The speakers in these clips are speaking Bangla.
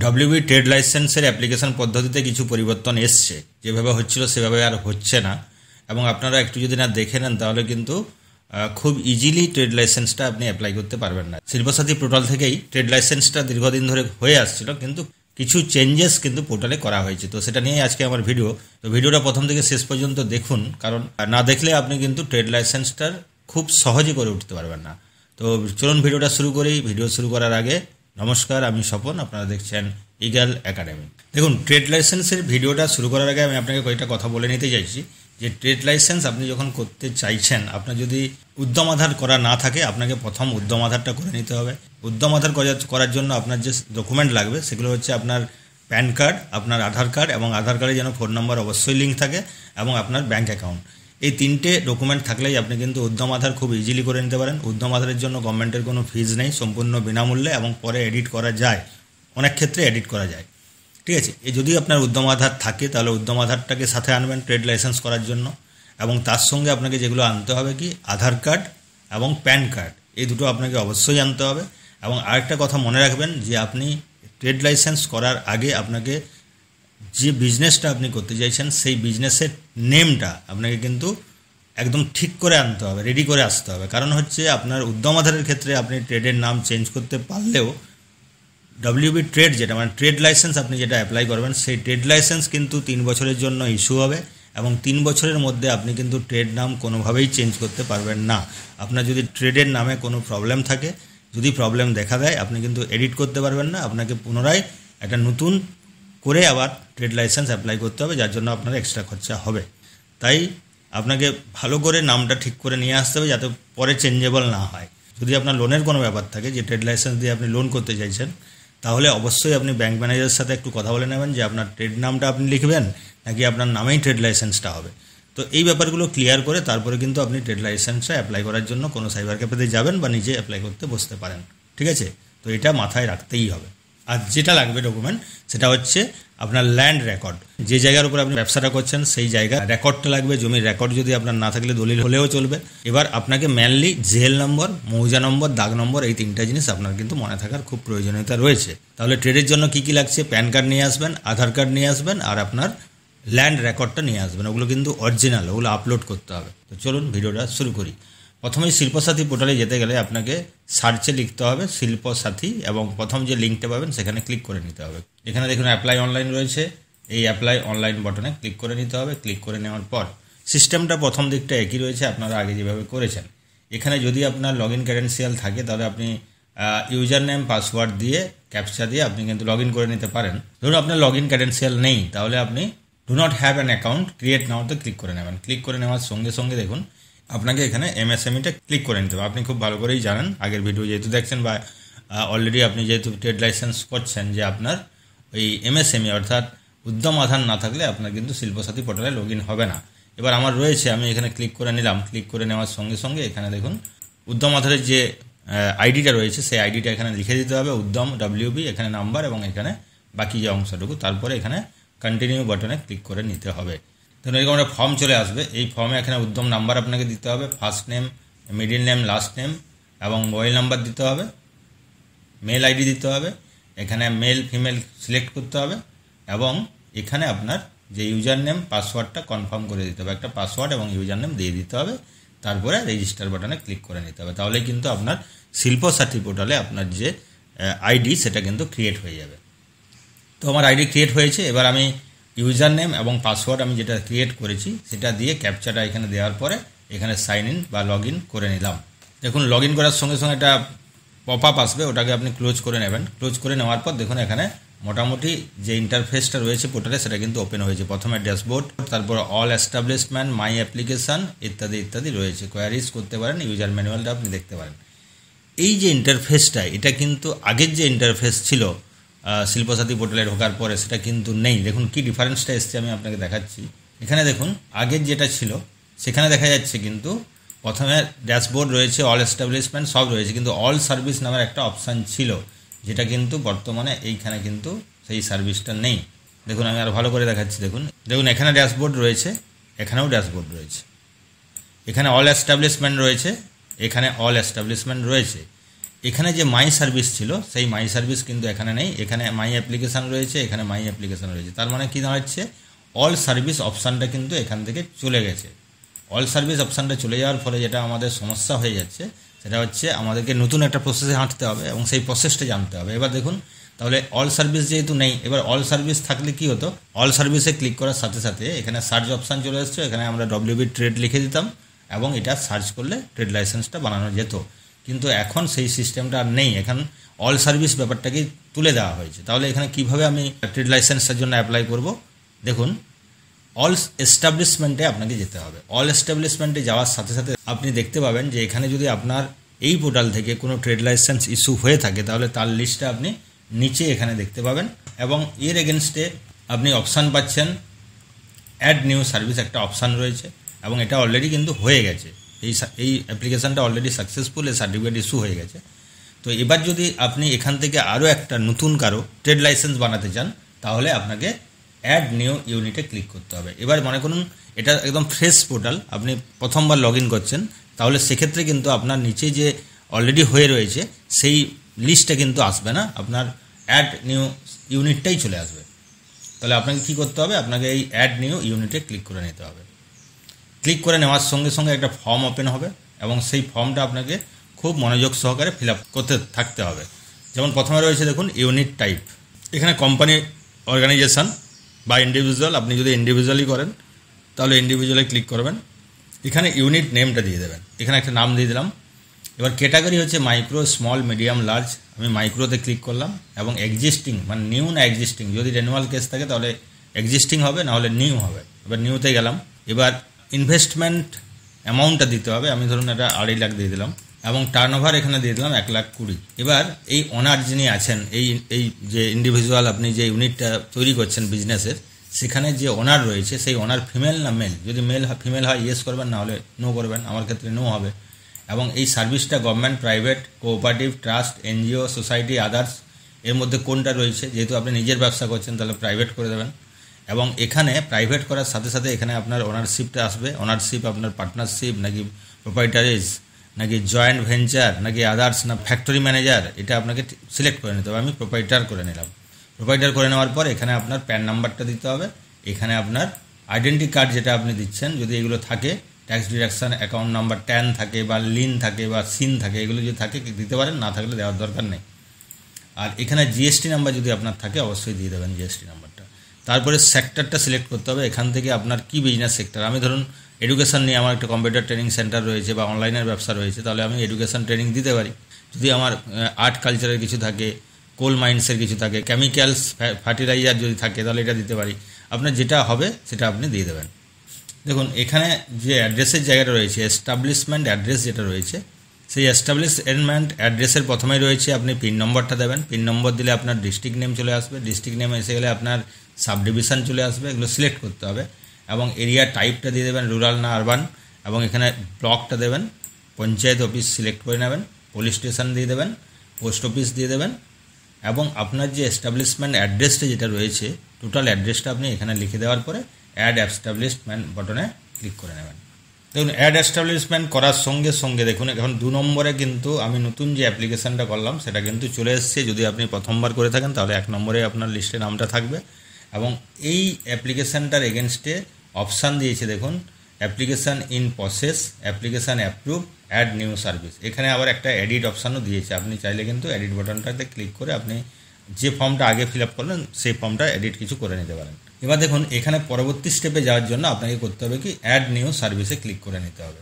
ডব্লিউবি ট্রেড লাইসেন্সের অ্যাপ্লিকেশন পদ্ধতিতে কিছু পরিবর্তন এসছে, যেভাবে হচ্ছিল সেভাবে আর হচ্ছে না। এবং আপনারা একটু যদি না দেখে নেন তাহলে কিন্তু খুব ইজিলি ট্রেড লাইসেন্সটা আপনি অ্যাপ্লাই করতে পারবেন না। শিল্পসাথী পোর্টাল থেকেই ট্রেড লাইসেন্সটা দীর্ঘদিন ধরে হয়ে আসছিল, কিন্তু কিছু চেঞ্জেস কিন্তু পোর্টালে করা হয়েছে। তো সেটা নিয়েই আজকে আমার ভিডিও। তো ভিডিওটা প্রথম থেকে শেষ পর্যন্ত দেখুন, কারণ না দেখলে আপনি কিন্তু ট্রেড লাইসেন্সটার খুব সহজে করে উঠতে পারবেন না। তো চলুন ভিডিওটা শুরু করি। ভিডিও শুরু করার আগে নমস্কার, আমি স্বপন, আপনারা দেখছেন ইগল একাডেমি। দেখুন, ট্রেড লাইসেন্সের ভিডিওটা শুরু করার আগে আমি আপনাকে কয়েকটা কথা বলে নিতে চাইছি যে ট্রেড লাইসেন্স আপনি যখন করতে চাইছেন, আপনার যদি উদ্যম আধার করা না থাকে, আপনাকে প্রথম উদ্যম আধারটা করে নিতে হবে। উদ্যম আধার করার জন্য আপনার যে ডকুমেন্ট লাগবে সেগুলো হচ্ছে আপনার প্যান কার্ড, আপনার আধার কার্ড, এবং আধার কার্ডে যেন ফোন নম্বর অবশ্যই লিঙ্ক থাকে, এবং আপনার ব্যাঙ্ক অ্যাকাউন্ট। এই তিনটে ডকুমেন্ট থাকলেই আপনি কিন্তু উদ্যম আধার খুব ইজিলি করে নিতে পারেন। উদ্যম আধারের জন্য গভর্নমেন্টের কোনো ফিজ নেই, সম্পূর্ণ বিনামূল্যে, এবং পরে এডিট করা যায়, অনেক ক্ষেত্রে এডিট করা যায়। ঠিক আছে, যদি আপনার উদ্যম আধার থাকে তাহলে উদ্যম আধারটাকে সাথে আনবেন ট্রেড লাইসেন্স করার জন্য, এবং তার সঙ্গে আপনাকে যেগুলো আনতে হবে কি আধার কার্ড এবং প্যান কার্ড, এই দুটো আপনাকে অবশ্যই আনতে হবে। এবং আরেকটা কথা মনে রাখবেন যে আপনি ট্রেড লাইসেন্স করার আগে আপনাকে যে বিজনেসটা আপনি করতে চাইছেন সেই বিজনেসের নেমটা আপনাকে কিন্তু একদম ঠিক করে আনতে হবে, রেডি করে আসতে হবে। কারণ হচ্ছে আপনার উদ্যম আধারের ক্ষেত্রে আপনি ট্রেডের নাম চেঞ্জ করতে পারলেও ডব্লিউবি ট্রেড যেটা মানে ট্রেড লাইসেন্স আপনি যেটা অ্যাপ্লাই করবেন, সেই ট্রেড লাইসেন্স কিন্তু 3 বছরের জন্য ইস্যু হবে, এবং 3 বছরের মধ্যে আপনি কিন্তু ট্রেড নাম কোনোভাবেই চেঞ্জ করতে পারবেন না। আপনার যদি ট্রেডের নামে কোনো প্রবলেম থাকে, যদি প্রবলেম দেখা দেয়, আপনি কিন্তু এডিট করতে পারবেন না। আপনাকে পুনরায় একটা নতুন করে আবার ট্রেড লাইসেন্স অ্যাপ্লাই করতে হবে, যার জন্য আপনার এক্সট্রা খরচা হবে। তাই আপনাকে ভালো করে নামটা ঠিক করে নিয়ে আসতে হবে, যাতে পরে চেঞ্জেবল না হয়। যদি আপনার লোনের কোনো ব্যাপার থাকে যে ট্রেড লাইসেন্স দিয়ে আপনি লোন করতে চাইছেন, তাহলে অবশ্যই আপনি ব্যাংক ম্যানেজারের সাথে একটু কথা বলে নেবেন যে আপনার ট্রেড নামটা আপনি লিখবেন নাকি আপনার নামেই ট্রেড লাইসেন্সটা হবে। তো এই ব্যাপারগুলো ক্লিয়ার করে তারপরে কিন্তু আপনি ট্রেড লাইসেন্সটা অ্যাপ্লাই করার জন্য কোনো সাইবার ক্যাফেতে যাবেন বা নিজে অ্যাপ্লাই করতে বসতে পারেন। ঠিক আছে, তো এটা মাথায় রাখতেই হবে। আর যেটা লাগবে ডকুমেন্ট, সেটা হচ্ছে আপনার ল্যান্ড রেকর্ড। যে জায়গার উপর আপনি ব্যবসাটা করছেন সেই জায়গার রেকর্ডটা লাগবে। জমির রেকর্ড যদি আপনার না থাকলে দলিল হলেও চলবে। এবার আপনাকে মেনলি জেল নম্বর, মৌজা নম্বর, দাগ নম্বর, এই 3টা জিনিস আপনার কিন্তু মনে থাকার খুব প্রয়োজনীয়তা রয়েছে। তাহলে ট্রেডের জন্য কী কী লাগছে, প্যান কার্ড নিয়ে আসবেন, আধার কার্ড নিয়ে আসবেন, আর আপনার ল্যান্ড রেকর্ডটা নিয়ে আসবেন। ওগুলো কিন্তু অরিজিনাল, ওগুলো আপলোড করতে হবে। তো চলুন ভিডিওটা শুরু করি। প্রথমেই শিল্পসাথী পোর্টালে যেতে গেলে আপনাকে সার্চে লিখতে হবে শিল্পসাথী, এবং প্রথম যে লিঙ্কটা পাবেন সেখানে ক্লিক করে নিতে হবে। এখানে দেখুন অ্যাপ্লাই অনলাইন রয়েছে, এই অ্যাপ্লাই অনলাইন বাটনে ক্লিক করে নিতে হবে। ক্লিক করে নেওয়ার পর সিস্টেমটা প্রথম দিকটা একই রয়েছে, আপনারা আগে যেভাবে করেছেন। এখানে যদি আপনার লগ ইন ক্রেডেনশিয়াল থাকে তাহলে আপনি ইউজার নেম, পাসওয়ার্ড দিয়ে, ক্যাপচা দিয়ে আপনি কিন্তু লগ ইন করে নিতে পারেন। ধরুন আপনার লগ ইন ক্রেডেনশিয়াল নেই, তাহলে আপনি do not have an account, create নাওতে ক্লিক করে নেবেন। ক্লিক করে নেওয়ার সঙ্গে সঙ্গে দেখুন আপনাকে এখানে এমএসএমইটা ক্লিক করে নিতে হবে। আপনি খুব ভালো করেই জানেন, আগের ভিডিও যেহেতু দেখছেন বা অলরেডি আপনি যেহেতু ট্রেড লাইসেন্স করছেন, যে আপনার ওই এমএসএমই অর্থাৎ উদ্যম আধার না থাকলে আপনার কিন্তু শিল্পসাথী পোর্টালে লগ ইন হবে না। এবার আমার রয়েছে, আমি এখানে ক্লিক করে নিলাম। ক্লিক করে নেওয়ার সঙ্গে সঙ্গে এখানে দেখুন উদ্যম আধারের যে আইডিটা রয়েছে সেই আইডিটা এখানে লিখে দিতে হবে, উদ্যম ডব্লিউবি, এখানে নাম্বার, এবং এখানে বাকি যে অংশটুকু। তারপরে এখানে কন্টিনিউ বাটনে ক্লিক করে নিতে হবে। ধরুন এরকম একটা ফর্ম চলে আসবে। এই ফর্মে এখানে উদ্যম নাম্বার আপনাকে দিতে হবে, first name, middle name, last name, এবং মোবাইল নাম্বার দিতে হবে, মেল আইডি দিতে হবে। এখানে মেল ফিমেল সিলেক্ট করতে হবে, এবং এখানে আপনার যে ইউজার নেম, পাসওয়ার্ডটা কনফার্ম করে দিতে হবে। একটা পাসওয়ার্ড এবং ইউজার নেম দিয়ে দিতে হবে। তারপরে রেজিস্টার বাটনে ক্লিক করে নিতে হবে। তাহলে কিন্তু আপনার শিল্পসাথী পোর্টালে আপনার যে আইডি সেটা কিন্তু ক্রিয়েট হয়ে যাবে। তো আমার আইডি ক্রিয়েট হয়েছে। এবার আমি ইউজার নেম এবং পাসওয়ার্ড আমি যেটা ক্রিয়েট করেছি সেটা দিয়ে ক্যাপচাটা এখানে দেওয়ার পরে এখানে সাইন ইন বা লগ ইন করে নিলাম। দেখুন লগ ইন করার সঙ্গে সঙ্গে একটা পপ আপ আসবে, ওটাকে আপনি ক্লোজ করে নেবেন। ক্লোজ করে নেওয়ার পর দেখুন এখানে মোটামুটি যে ইন্টারফেসটা রয়েছে পোর্টালে সেটা কিন্তু ওপেন হয়েছে। প্রথমে ড্যাশবোর্ড, তারপর অল এস্টাবলিশমেন্ট, মাই অ্যাপ্লিকেশান ইত্যাদি ইত্যাদি রয়েছে। কোয়ারিজ করতে পারেন, ইউজার ম্যানুয়ালটা আপনি দেখতে পারেন। এই যে ইন্টারফেসটা, এটা কিন্তু আগের যে ইন্টারফেস ছিল শিল্পসাথী পোর্টালে ঢোকার পরে সেটা কিন্তু নেই। দেখুন কি ডিফারেন্সটা এসছে, আমি আপনাকে দেখাচ্ছি। এখানে দেখুন আগের যেটা ছিল সেখানে দেখা যাচ্ছে কিন্তু প্রথমে ড্যাশবোর্ড রয়েছে, অল এস্টাবলিশমেন্ট সব রয়েছে, কিন্তু অল সার্ভিস নামের একটা অপশান ছিল, যেটা কিন্তু বর্তমানে এইখানে কিন্তু সেই সার্ভিসটা নেই। দেখুন আমি আর ভালো করে দেখাচ্ছি। দেখুন দেখুন এখানে ড্যাশবোর্ড রয়েছে, এখানেও ড্যাশবোর্ড রয়েছে, এখানে অল এস্টাবলিশমেন্ট রয়েছে, এখানে অল এস্টাবলিশমেন্ট রয়েছে। এখানে যে মাই সার্ভিস ছিল সেই মাই সার্ভিস কিন্তু এখানে নেই, এখানে মাই অ্যাপ্লিকেশান রয়েছে, এখানে মাই অ্যাপ্লিকেশান রয়েছে। তার মানে কী দাঁড়াচ্ছে, অল সার্ভিস অপশানটা কিন্তু এখান থেকে চলে গেছে। অল সার্ভিস অপশানটা চলে যাওয়ার ফলে যেটা আমাদের সমস্যা হয়ে যাচ্ছে সেটা হচ্ছে আমাদেরকে নতুন একটা প্রসেসে হাঁটতে হবে এবং সেই প্রসেসটা জানতে হবে। এবার দেখুন, তাহলে অল সার্ভিস যেহেতু নেই, এবার অল সার্ভিস থাকলে কি হতো, অল সার্ভিসে ক্লিক করার সাথে সাথে এখানে সার্চ অপশান চলে এসছে, এখানে আমরা WB ট্রেড লিখে দিতাম এবং এটা সার্চ করলে ট্রেড লাইসেন্সটা বানানো যেত। কিন্তু এখন সেই সিস্টেমটা আর নেই, এখন অল সার্ভিস ব্যাপারটাকে তুলে দেওয়া হয়েছে। তাহলে এখানে কিভাবে আমি ট্রেড লাইসেন্সের জন্য অ্যাপ্লাই করব, দেখুন অল এস্টাবলিশমেন্টে আপনাকে যেতে হবে। অল এস্টাবলিশমেন্টে যাওয়ার সাথে সাথে আপনি দেখতে পাবেন যে এখানে যদি আপনার এই পোর্টাল থেকে কোনো ট্রেড লাইসেন্স ইস্যু হয়ে থাকে তাহলে তার লিস্টটা আপনি নিচে এখানে দেখতে পাবেন এবং এর এগেনস্টে আপনি অপশান পাচ্ছেন অ্যাড নিউ সার্ভিস, একটা অপশান রয়েছে এবং এটা অলরেডি কিন্তু হয়ে গেছে। এই অ্যাপ্লিকেশানটা অলরেডি সাকসেসফুল, এই সার্টিফিকেট ইস্যু হয়ে গেছে। তো এবার যদি আপনি এখান থেকে আরও একটা নতুন কারো ট্রেড লাইসেন্স বানাতে চান তাহলে আপনাকে অ্যাড নিউ ইউনিটে ক্লিক করতে হবে। এবার মনে করুন এটা একদম ফ্রেশ পোর্টাল, আপনি প্রথমবার লগ ইন করছেন, তাহলে সেক্ষেত্রে কিন্তু আপনার নিচে যে অলরেডি হয়ে রয়েছে সেই লিস্টটা কিন্তু আসবে না, আপনার অ্যাড নিউ ইউনিটটাই চলে আসবে। তাহলে আপনাকে কী করতে হবে, আপনাকে এই অ্যাড নিউ ইউনিটে ক্লিক করে নিতে হবে। ক্লিক করে নেওয়ার সঙ্গে সঙ্গে একটা ফর্ম ওপেন হবে এবং সেই ফর্মটা আপনাকে খুব মনোযোগ সহকারে ফিল আপ করতে থাকতে হবে। যেমন প্রথমে রয়েছে দেখুন ইউনিট টাইপ, এখানে কোম্পানি, অর্গানাইজেশন বা ইন্ডিভিজুয়াল, আপনি যদি ইন্ডিভিজুয়ালি করেন তাহলে ইন্ডিভিজুয়ালে ক্লিক করবেন, এখানে ইউনিট নেমটা দিয়ে দেবেন, এখানে একটা নাম দিয়ে দিলাম। এবার ক্যাটাগরি হচ্ছে মাইক্রো, স্মল, মিডিয়াম, লার্জ, আমি মাইক্রোতে ক্লিক করলাম এবং এক্সিস্টিং মানে নিউ না এক্সিস্টিং, যদি রেনুয়াল কেস থাকে তাহলে এক্সিস্টিং হবে, না হলে নিউ হবে। এবার নিউতে গেলাম। এবার ইনভেস্টমেন্ট অ্যামাউন্টটা দিতে হবে, আমি ধরুন এটা 2.5 লাখ দিয়ে দিলাম এবং টার্নওভার এখানে দিয়ে দিলাম 1,20,000। এবার এই ওনার যিনি আছেন, এই যে ইন্ডিভিজুয়াল আপনি যে ইউনিটটা তৈরি করছেন বিজনেসের, সেখানে যে ওনার রয়েছে সেই ওনার ফিমেল না মেল, যদি ফিমেল হয় ইয়েস করবেন, না হলে নো করবেন, আমার ক্ষেত্রে নো হবে। এবং এই সার্ভিসটা government, private, cooperative, trust, NGO, society, others, এর মধ্যে কোনটা রয়েছে, যেহেতু আপনি নিজের ব্যবসা করছেন তাহলে প্রাইভেট করে দেবেন। এবং এখানে প্রাইভেট করার সাথে সাথে এখানে আপনার ওনারশিপটা আসবে, ওনারশিপ আপনার পার্টনারশিপ নাকি প্রোপ্রাইটারিজ নাকি জয়েন্ট ভেঞ্চার নাকি আদার্স না ফ্যাক্টরি ম্যানেজার, এটা আপনাকে সিলেক্ট করে নিতে হবে। আমি প্রোপ্রাইটার করে নিলাম। প্রোপ্রাইটার করে নেওয়ার পর এখানে আপনার প্যান নাম্বারটা দিতে হবে, এখানে আপনার আইডেন্টি কার্ড যেটা আপনি দিচ্ছেন, যদি এগুলো থাকে, ট্যাক্স ডিডাকশান অ্যাকাউন্ট নাম্বার 10 থাকে বা লিন থাকে বা সিন থাকে, এগুলো যদি থাকে দিতে পারেন, না থাকলে দেওয়ার দরকার নেই। আর এখানে জিএসটি নাম্বার যদি আপনার থাকে অবশ্যই দিয়ে দেবেন জিএসটি নাম্বারটা। তারপরে সেক্টরটা সিলেক্ট করতে হবে, এখান থেকে আপনার কি বিজনেস সেক্টর। আমি ধরুন এডুকেশন নিয়ে আমার একটা কম্পিউটার ট্রেনিং সেন্টার রয়েছে বা অনলাইনের ব্যবসা রয়েছে, তাহলে আমি এডুকেশন ট্রেনিং দিতে পারি। যদি আমার আর্ট কালচারের কিছু থাকে, কোল মাইন্সের কিছু থাকে, কেমিক্যালস, ফার্টিলাইজার যদি থাকে তাহলে এটা দিতে পারি। আপনার যেটা হবে সেটা আপনি দিয়ে দেবেন। দেখুন এখানে যে অ্যাড্রেসের জায়গাটা রয়েছে, এস্টাবলিশমেন্ট অ্যাড্রেস যেটা রয়েছে, সেই এস্টাবলিশমেন্ট অ্যাড্রেসের প্রথমেই রয়েছে আপনি পিন নম্বরটা দেবেন। পিন নম্বর দিলে আপনার ডিস্ট্রিক্ট নেম চলে আসবে, ডিস্ট্রিক্ট নেম এসে গেলে আপনার সাব ডিভিশন চলে আসবে, এগুলো সিলেক্ট করতে হবে। এবং এরিয়া টাইপটা দিয়ে দেবেন, রুরাল না আরবান, এবং এখানে ব্লকটা দেবেন, পঞ্চায়েত অফিস সিলেক্ট করে নেবেন, পুলিশ স্টেশন দিয়ে দেবেন, পোস্ট অফিস দিয়ে দেবেন এবং আপনার যে এস্টাবলিশমেন্ট অ্যাড্রেসটা যেটা রয়েছে টোটাল অ্যাড্রেসটা আপনি এখানে লিখে দেওয়ার পরে অ্যাড এস্টাবলিশমেন্ট বাটনে ক্লিক করে নেবেন। দেখুন অ্যাড এস্টাবলিশমেন্ট করার সঙ্গে সঙ্গে দেখুন এখন 2 নম্বরে কিন্তু আমি নতুন যে অ্যাপ্লিকেশানটা করলাম সেটা কিন্তু চলে এসেছে। যদি আপনি প্রথমবার করে থাকেন তাহলে 1 নম্বরে আপনার লিস্টে নামটা থাকবে এবং এই অ্যাপ্লিকেশানটার এগেনস্টে অপশান দিয়েছে দেখুন, application in process, application approve, add new service. এখানে আবার একটা এডিট অপশানও দিয়েছে, আপনি চাইলে কিন্তু এডিট বাটনটাতে ক্লিক করে আপনি যে ফর্মটা আগে ফিল আপ করলেন সেই ফর্মটা এডিট কিছু করে নিতে পারেন। এবার দেখুন এখানে পরবর্তী স্টেপে যাওয়ার জন্য আপনাকে করতে হবে কি, অ্যাড নিউ সার্ভিসে ক্লিক করে নিতে হবে।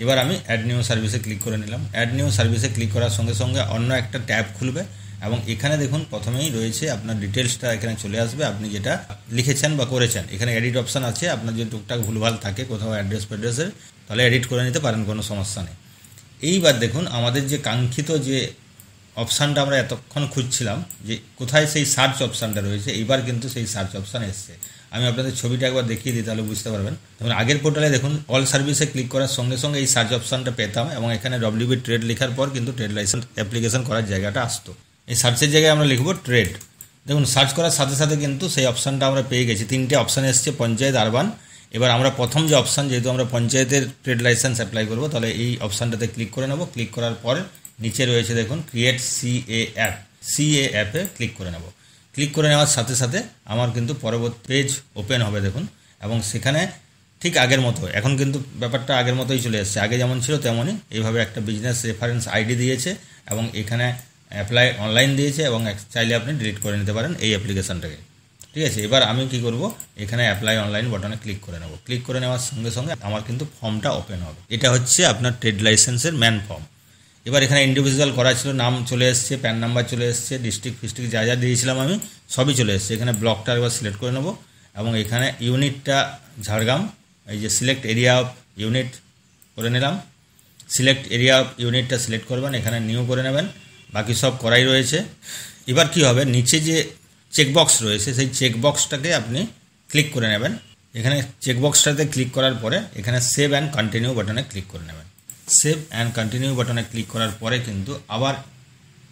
এবার আমি অ্যাড নিউ সার্ভিসে ক্লিক করে নিলাম। অ্যাড নিউ সার্ভিসে ক্লিক করার সঙ্গে সঙ্গে অন্য একটা ট্যাব খুলবে এবং এখানে দেখুন প্রথমেই রয়েছে আপনার ডিটেলসটা এখানে চলে আসবে, আপনি যেটা লিখেছেন বা করেছেন। এখানে এডিট অপশান আছে, আপনার যদি টুকটাক ভুলভাল থাকে কোথাও অ্যাড্রেসের তাহলে এডিট করে নিতে পারেন, কোনো সমস্যা নেই। এইবার দেখুন আমাদের যে কাঙ্ক্ষিত যে অপশানটা আমরা এতক্ষণ খুঁজছিলাম যে কোথায় সেই সার্চ অপশানটা রয়েছে, এইবার কিন্তু সেই সার্চ অপশান এসছে। আমি আপনাদের ছবিটা একবার দেখিয়ে দিই তাহলে বুঝতে পারবেন। যেমন আগের পোর্টালে দেখুন অল সার্ভিসে ক্লিক করার সঙ্গে সঙ্গে এই সার্চ অপশানটা পেতাম এবং এখানে WB ট্রেড লেখার পর কিন্তু ট্রেড লাইসেন্স অ্যাপ্লিকেশন করার জায়গাটা আসতো। এই সার্চের জায়গায় আমরা লিখব ট্রেড। দেখুন সার্চ করার সাথে সাথে কিন্তু সেই অপশানটা আমরা পেয়ে গেছি। 3টে অপশান এসছে, পঞ্চায়েত, আরবান। এবার আমরা প্রথম যে অপশান, যেহেতু আমরা পঞ্চায়েতের ট্রেড লাইসেন্স অ্যাপ্লাই করবো তাহলে এই অপশানটাতে ক্লিক করে নেব। ক্লিক করার পর নিচে রয়েছে দেখুন ক্রিয়েট সিএ অ্যাপ, সিএ অ্যাপে ক্লিক করে নেব। ক্লিক করে নেওয়ার সাথে সাথে আমার কিন্তু পরবর্তী পেজ ওপেন হবে দেখুন, এবং সেখানে ঠিক আগের মতো এখন কিন্তু ব্যাপারটা আগের মতোই চলে এসেছে। আগে যেমন ছিল তেমনই এইভাবে একটা বিজনেস রেফারেন্স আইডি দিয়েছে এবং এখানে অ্যাপ্লাই অনলাইন দিয়েছে, এবং চাইলে আপনি ডিলিট করে নিতে পারেন এই অ্যাপ্লিকেশানটাকে। ঠিক আছে, এবার আমি কি করব, এখানে অ্যাপ্লাই অনলাইন বাটনে ক্লিক করে নেব। ক্লিক করে নেওয়ার সঙ্গে সঙ্গে আমার কিন্তু ফর্মটা ওপেন হবে। এটা হচ্ছে আপনার ট্রেড লাইসেন্সের ম্যান ফর্ম। এবার এখানে ইন্ডিভিজুয়াল করা ছিল, নাম চলে এসছে, প্যান নাম্বার চলে এসছে, ডিস্ট্রিক্ট ফিস্ট্রিক্ট যা যা দিয়েছিলাম আমি সবই চলে এসছে। এখানে ব্লকটা একবার সিলেক্ট করে নেব, এবং এখানে ইউনিটটা ঝাড়গ্রাম, এই যে সিলেক্ট এরিয়া অফ ইউনিট করে নিলাম। সিলেক্ট এরিয়া অফ ইউনিটটা সিলেক্ট করবেন, এখানে নিউ করে নেবেন, বাকি সব করাই রয়েছে। এবার কি হবে, নিচে যে চেকবক্স রয়েছে সেই চেকবক্সটাকে আপনি ক্লিক করে নেবেন। এখানে চেকবক্সটাতে ক্লিক করার পরে এখানে সেভ অ্যান্ড কন্টিনিউ বাটনে ক্লিক করে নেবেন। সেভ অ্যান্ড কন্টিনিউ বাটনে ক্লিক করার পরে কিন্তু আবার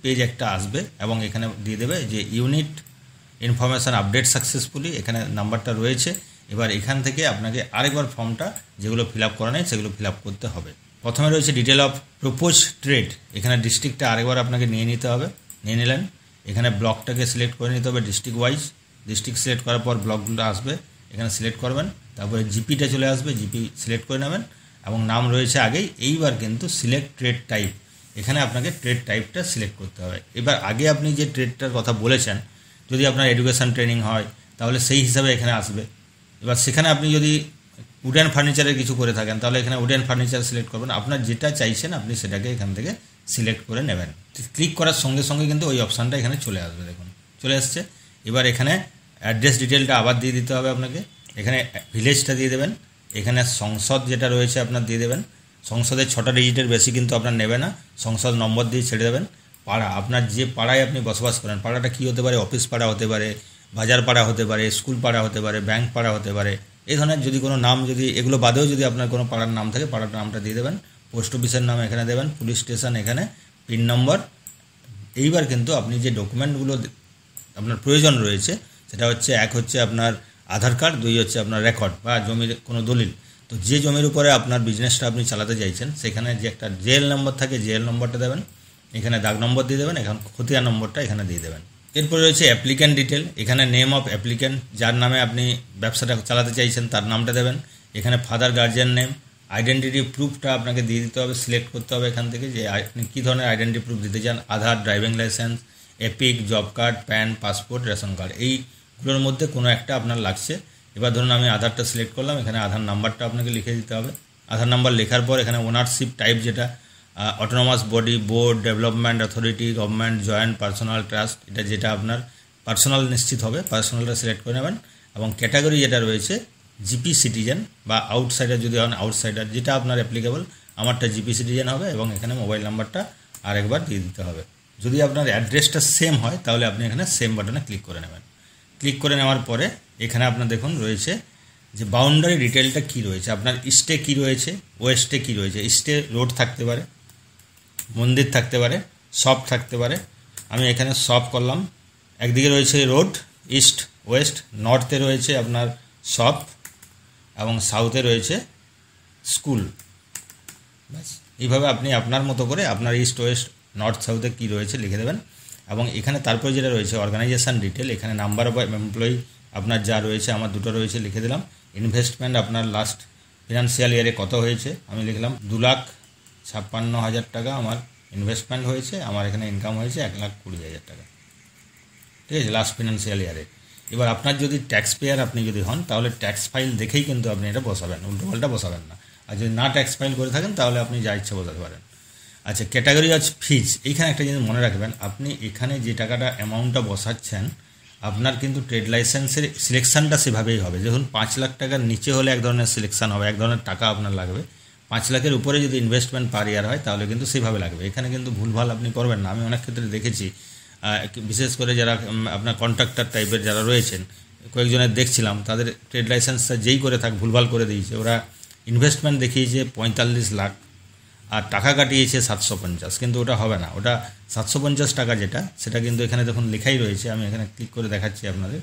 পেজ একটা আসবে, এবং এখানে দিয়ে দেবে যে ইউনিট ইনফরমেশান আপডেট সাকসেসফুলি, এখানে নাম্বারটা রয়েছে। এবার এখান থেকে আপনাকে আরেকবার ফর্মটা যেগুলো ফিল আপ করা নেই সেগুলো ফিল আপ করতে হবে। প্রথমে রয়েছে ডিটেল অফ প্রপোজ ট্রেড, এখানে ডিস্ট্রিক্টটা আরেকবার আপনাকে নিয়ে নিতে হবে, নিয়ে নিলেন। এখানে ব্লকটাকে সিলেক্ট করে নিতে হবে ডিস্ট্রিক্ট ওয়াইজ, ডিস্ট্রিক্ট সিলেক্ট করার পর ব্লকগুলো আসবে, এখানে সিলেক্ট করবেন। তারপরে জিপিটা চলে আসবে, জিপি সিলেক্ট করে নেবেন, এবং নাম রয়েছে আগেই। এইবার কিন্তু সিলেক্ট ট্রেড টাইপ, এখানে আপনাকে ট্রেড টাইপটা সিলেক্ট করতে হবে। এবার আগে আপনি যে ট্রেডটার কথা বলেছেন, যদি আপনার এডুকেশান ট্রেনিং হয় তাহলে সেই হিসাবে এখানে আসবে। এবার সেখানে আপনি যদি উডেন ফার্নিচারের কিছু করে থাকেন তাহলে এখানে উডেন ফার্নিচার সিলেক্ট করবেন। আপনার যেটা চাইছেন আপনি সেটাকে এখান থেকে সিলেক্ট করে নেবেন। ক্লিক করার সঙ্গে সঙ্গে কিন্তু ওই অপশানটা এখানে চলে আসবে, দেখুন চলে আসছে। এবার এখানে অ্যাড্রেস ডিটেলটা আবার দিয়ে দিতে হবে আপনাকে, এখানে ভিলেজটা দিয়ে দেবেন, এখানে সংসদ যেটা রয়েছে আপনার দিয়ে দেবেন। সংসদের 6টা ডিজিটের বেশি কিন্তু আপনার নেবে না, সংসদ নম্বর দিয়ে ছেড়ে দেবেন। পাড়া, আপনার যে পাড়ায় আপনি বসবাস করেন, পাড়াটা কী হতে পারে, অফিস পাড়া হতে পারে, বাজার পাড়া হতে পারে, স্কুল পাড়া হতে পারে, ব্যাংক পাড়া হতে পারে, এই ধরনের যদি কোনো নাম, যদি এগুলো বাদেও যদি আপনার কোনো পাড়ার নাম থাকে পাড়ার নামটা দিয়ে দেবেন। পোস্ট অফিসের নাম এখানে দেবেন, পুলিশ স্টেশন এখানে, পিন নম্বর। এইবার কিন্তু আপনি যে ডকুমেন্টগুলো আপনার প্রয়োজন রয়েছে সেটা হচ্ছে, এক হচ্ছে আপনার আধার কার্ড, 2 হচ্ছে আপনার রেকর্ড বা জমির কোনো দলিল। তো যে জমির উপরে আপনার বিজনেসটা আপনি চালাতে চাইছেন সেখানে যে একটা জেএল নম্বর থাকে, জেএল নম্বরটা দেবেন, এখানে দাগ নম্বর দিয়ে দেবেন, এখন খতিয়ান নম্বরটা এখানে দিয়ে দেবেন। এরপরে রয়েছে অ্যাপ্লিক্যান্ট ডিটেল, এখানে নেম অফ অ্যাপ্লিক্যান্ট, যার নামে আপনি ব্যবসাটা চালাতে চাইছেন তার নামটা দেবেন। এখানে ফাদার গার্জিয়ান নেম, আইডেন্টিটি প্রুফটা আপনাকে দিয়ে দিতে হবে, সিলেক্ট করতে হবে এখান থেকে যে আপনি কী ধরনের আইডেন্টিটি প্রুফ দিতে চান। Aadhaar, driving licence, EPIC, job card, PAN, passport, ration card, এইগুলোর মধ্যে কোনো একটা আপনার লাগছে। এবার ধরুন আমি আধারটা সিলেক্ট করলাম, এখানে আধার নাম্বারটা আপনাকে লিখে দিতে হবে। আধার নাম্বার লেখার পর এখানে ওনারশিপ টাইপ, যেটা autonomous body, board, development authority, government, joint, personal, trust, এটা যেটা আপনার পার্সোনাল নিশ্চিত হবে, পার্সোনালটা সিলেক্ট করে নেবেন। এবং ক্যাটাগরি যেটা রয়েছে জিপি সিটিজেন বা আউটসাইডার, যদি হন আউটসাইডার, যেটা আপনার অ্যাপ্লিকেবল। আমারটা জিপি সিটিজেন হবে, এবং এখানে মোবাইল নাম্বারটা আরেকবার দিয়ে দিতে হবে। যদি আপনার অ্যাড্রেসটা সেম হয় তাহলে আপনি এখানে সেম বাটনে ক্লিক করে নেবেন। ক্লিক করে নেওয়ার পরে এখানে আপনার দেখুন রয়েছে যে বাউন্ডারি ডিটেলটা কী রয়েছে, আপনার ইস্টে কী রয়েছে, ওয়েস্টে কী রয়েছে। ইস্টে রোড থাকতে পারে, মন্দির থাকতে পারে, শপ থাকতে পারে। আমি এখানে শপ করলাম, একদিকে রয়েছে রোড, ইস্ট ওয়েস্ট, নর্থে রয়েছে আপনার শপ, এবং সাউথে রয়েছে স্কুল। ব্যাস, এইভাবে আপনি আপনার মতো করে আপনার ইস্ট ওয়েস্ট নর্থ সাউথে কী রয়েছে লিখে দেবেন। এবং এখানে তারপরে যেটা রয়েছে অর্গানাইজেশান ডিটেল, এখানে নাম্বার অফ এমপ্লয়ি আপনার যা রয়েছে, আমার 2টো রয়েছে, লিখে দিলাম। ইনভেস্টমেন্ট আপনার লাস্ট ফিনান্সিয়াল ইয়ারে কত হয়েছে, আমি লিখলাম 2,56,000 টাকা আমার ইনভেস্টমেন্ট হয়েছে, আমার এখানে ইনকাম হয়েছে 1,20,000 টাকা। ঠিক আছে, লাস্ট ফিনান্সিয়াল ইয়ারে। এবার আপনার যদি ট্যাক্স পেয়ার আপনি যদি হন তাহলে ট্যাক্স ফাইল দেখেই কিন্তু আপনি এটা বসাবেন, উল্টোপাল্টা বসাবেন না। আর যদি না ট্যাক্স ফাইল করে থাকেন তাহলে আপনি যা ইচ্ছে বসাতে পারেন। আচ্ছা, ক্যাটাগরি অফ ফিজ, এইখানে একটা জিনিস মনে রাখবেন, আপনি এখানে যে টাকাটা অ্যামাউন্টটা বসাচ্ছেন আপনার কিন্তু ট্রেড লাইসেন্সের সিলেকশানটা সেভাবেই হবে। দেখুন 5 লাখ টাকার নিচে হলে এক ধরনের সিলেকশান হবে, এক ধরনের টাকা আপনার লাগবে। 5 লাখের উপরে যদি ইনভেস্টমেন্ট পার ইয়ার হয় তাহলে কিন্তু সেভাবে লাগবে। এখানে কিন্তু ভুলভাল আপনি করবেন না। আমি অনেক ক্ষেত্রে দেখেছি, বিশেষ করে যারা আপনার কন্ট্রাক্টর টাইপের যারা রয়েছেন, কয়েকজনের দেখছিলাম তাদের ট্রেড লাইসেন্সটা যেই করে থাক ভুলভাল করে দিয়েছে। ওরা ইনভেস্টমেন্ট দেখিয়েছে 45 লাখ আর টাকা কাটিয়েছে 750, কিন্তু ওটা হবে না। ওটা 750 টাকা যেটা, সেটা কিন্তু এখানে দেখুন লেখাই রয়েছে। আমি এখানে ক্লিক করে দেখাচ্ছি আপনাদের,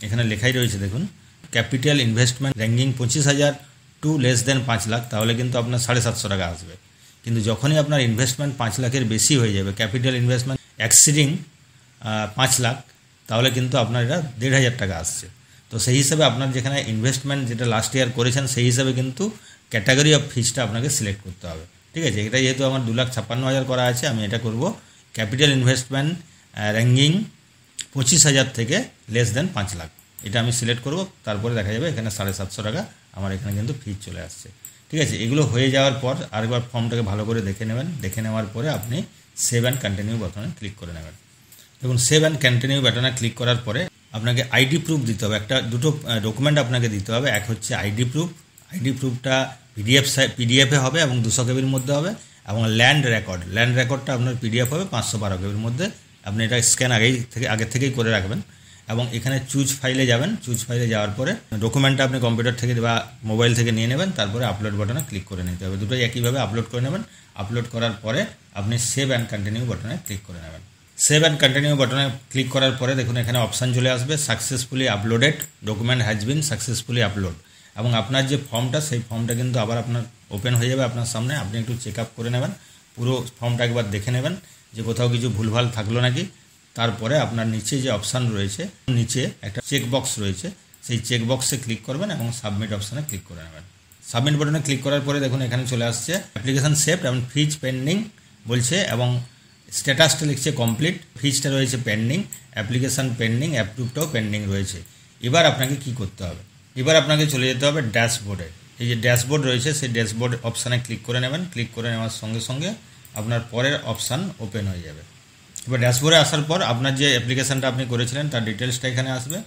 এখানে লেখাই রয়েছে দেখুন, capital investment ranking 25,000 to less than 5 lakh, তাহলে কিন্তু আপনার 750 টাকা আসবে। কিন্তু যখনই আপনার ইনভেস্টমেন্ট 5 লাখের বেশি হয়ে যাবে, ক্যাপিটাল ইনভেস্টমেন্ট এক্সিডিং 5 লাখ, তাহলে কিন্তু আপনার এটা 1,500 টাকা আসছে। তো সেই হিসাবে আপনার যেখানে ইনভেস্টমেন্ট যেটা লাস্ট ইয়ার করেছেন সেই হিসাবে কিন্তু ক্যাটাগরি অফ ফিজটা আপনাকে সিলেক্ট করতে হবে। ঠিক আছে, এটা যেহেতু আমার 2,56,000 করা আছে, আমি এটা করব ক্যাপিটাল ইনভেস্টমেন্ট র্যাঙ্কিং 25,000 থেকে লেস দেন 5 লাখ, এটা আমি সিলেক্ট করব। তারপরে দেখা যাবে এখানে 750 টাকা আমার এখানে কিন্তু ফিজ চলে আসছে। ঠিক আছে, এগুলো হয়ে যাওয়ার পর আরেকবার ফর্মটাকে ভালো করে দেখে নেবেন। দেখে নেওয়ার পরে আপনি সেভ অ্যান্ড কন্টিনিউ বাটনে ক্লিক করে নেবেন। দেখুন, সেভ অ্যান্ড কন্টিনিউ বাটনে ক্লিক করার পরে আপনাকে আইডি প্রুফ দিতে হবে। দুটো ডকুমেন্ট আপনাকে দিতে হবে। এক হচ্ছে আইডি প্রুফ, আইডি প্রুফটা পিডিএফে হবে এবং 200 কেবির মধ্যে হবে, এবং ল্যান্ড রেকর্ডটা আপনার পিডিএফ হবে 512 কেবির মধ্যে। আপনি এটা স্ক্যান আগে থেকেই করে রাখবেন। এবং এখানে চুজ ফাইলে যাবেন। চুজ ফাইলে যাওয়ার পরে ডকুমেন্টটা আপনি কম্পিউটার থেকে বা মোবাইল থেকে নিয়ে নেবেন। তারপরে আপলোড বাটনে ক্লিক করে নিতে হবে। দুটোই একইভাবে আপলোড করে নেবেন। আপলোড করার পরে আপনি সেভ অ্যান্ড কন্টিনিউ বাটনে ক্লিক করে নেবেন। সেভ অ্যান্ড কন্টিনিউ বাটনে ক্লিক করার পরে দেখুন এখানে অপশান চলে আসবে, successfully uploaded, document has been successfully upload. এবং আপনার যে ফর্মটা, সেই ফর্মটা কিন্তু আবার আপনার ওপেন হয়ে যাবে আপনার সামনে। আপনি একটু চেক আপ করে নেবেন, পুরো ফর্মটা একবার দেখে নেবেন যে কোথাও কিছু ভুলভাল থাকলো নাকি। তারপরে আপনার নিচে যে অপশান রয়েছে, নিচে একটা চেক বক্স রয়েছে, সেই চেক বক্সে ক্লিক করবেন এবং সাবমিট অপশানে ক্লিক করে নেবেন। সাবমিট বাটনে ক্লিক করার পরে দেখুন এখানে চলে আসছে অ্যাপ্লিকেশন সেভড এবং ফিজ পেন্ডিং বলছে, এবং স্ট্যাটাসটা লিখছে কমপ্লিট, ফিজটা রয়েছে পেন্ডিং, অ্যাপ্লিকেশান পেন্ডিং, অ্যাপ্রুভটাও পেন্ডিং রয়েছে। এবার আপনাকে কি করতে হবে? এবার আপনাকে চলে যেতে হবে ড্যাশবোর্ডে। এই যে ড্যাশবোর্ড রয়েছে সেই ড্যাশবোর্ড অপশানে ক্লিক করে নেবেন। ক্লিক করে নেওয়ার সঙ্গে সঙ্গে আপনার পরের অপশান ওপেন হয়ে যাবে। এবার ড্যাশবোর্ডে আসার পর আপনার যে অ্যাপ্লিকেশানটা আপনি করেছিলেন তার ডিটেলসটা এখানে আসবে,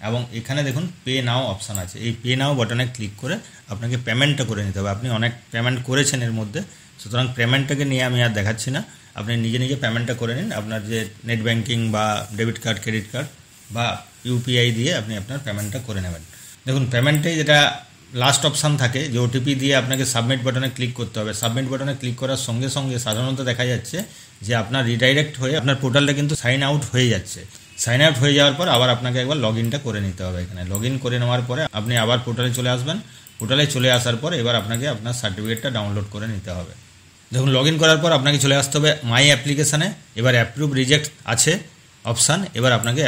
এবং এখানে দেখুন পে নাও অপশান আছে। এই পে নাও বাটনে ক্লিক করে আপনাকে পেমেন্টটা করে নিতে হবে। আপনি অনেক পেমেন্ট করেছেন এর মধ্যে, সুতরাং পেমেন্টটাকে নিয়ে আমি আর দেখাচ্ছি না। আপনি নিজে নিজে পেমেন্টটা করে নিন। আপনার যে নেট ব্যাঙ্কিং বা ডেবিট কার্ড, ক্রেডিট কার্ড বা ইউপিআই দিয়ে আপনি আপনার পেমেন্টটা করে নেবেন। দেখুন পেমেন্টে যেটা লাস্ট অপশান থাকে যে ওটিপি দিয়ে আপনাকে সাবমিট বাটনে ক্লিক করতে হবে। সাবমিট বাটনে ক্লিক করার সঙ্গে সঙ্গে সাধারণত দেখা যাচ্ছে যে আপনার রিডাইরেক্ট হয়ে আপনার পোর্টালটা কিন্তু সাইন আউট হয়ে যাচ্ছে। সাইন আউট হয়ে যাওয়ার পর আবার আপনাকে একবার লগ ইনটা করে নিতে হবে। এখানে লগ ইন করে নেওয়ার পরে আপনি আবার পোর্টালে চলে আসবেন। পোর্টালে চলে আসার পর এবার আপনাকে আপনার সার্টিফিকেটটা ডাউনলোড করে নিতে হবে। দেখুন লগ ইন করার পর আপনাকে চলে আসতে হবে মাই অ্যাপ্লিকেশানে। এবার অ্যাপ্রুভ রিজেক্ট আছে অপশান, এবার আপনাকে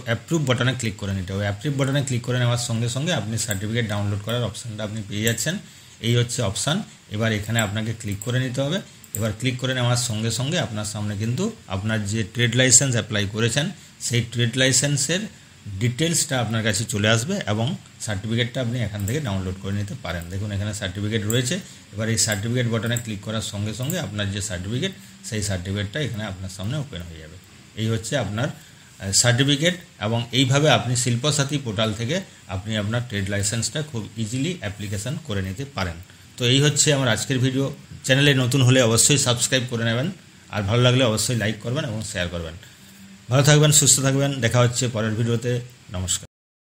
অ্যাপ্রুভ বাটনে ক্লিক করে নিতে হবে। অ্যাপ্রুভ বাটনে ক্লিক করে নেওয়ার সঙ্গে সঙ্গে আপনি সার্টিফিকেট ডাউনলোড করার অপশানটা আপনি পেয়ে যাচ্ছেন। এই হচ্ছে অপশান। এবার এখানে আপনাকে ক্লিক করে নিতে হবে। এবার ক্লিক করে নেওয়ার সঙ্গে সঙ্গে আপনার সামনে কিন্তু আপনার যে ট্রেড লাইসেন্স অ্যাপ্লাই করেছেন সেই ট্রেড লাইসেন্সের ডিটেলসটা আপনার কাছে চলে আসবে, এবং সার্টিফিকেটটা আপনি এখান থেকে ডাউনলোড করে নিতে পারেন। দেখুন এখানে সার্টিফিকেট রয়েছে। এবার এই সার্টিফিকেট বাটনে ক্লিক করার সঙ্গে সঙ্গে আপনার যে সার্টিফিকেট সেই সার্টিফিকেটটা এখানে আপনার সামনে ওপেন হয়ে যাবে। এই হচ্ছে আপনার সার্টিফিকেট, এবং এইভাবে আপনি শিল্পসাথী পোর্টাল থেকে আপনি আপনার ট্রেড লাইসেন্সটা খুব ইজিলি অ্যাপ্লিকেশান করে নিতে পারেন। তো এই হচ্ছে আমার আজকের ভিডিও। চ্যানেলে নতুন হলে অবশ্যই সাবস্ক্রাইব করে নেবেন, আর ভালো লাগলে অবশ্যই লাইক করবেন এবং শেয়ার করবেন। ভালো থাকবেন, সুস্থ থাকবেন। দেখা হচ্ছে পরের ভিডিওতে। নমস্কার।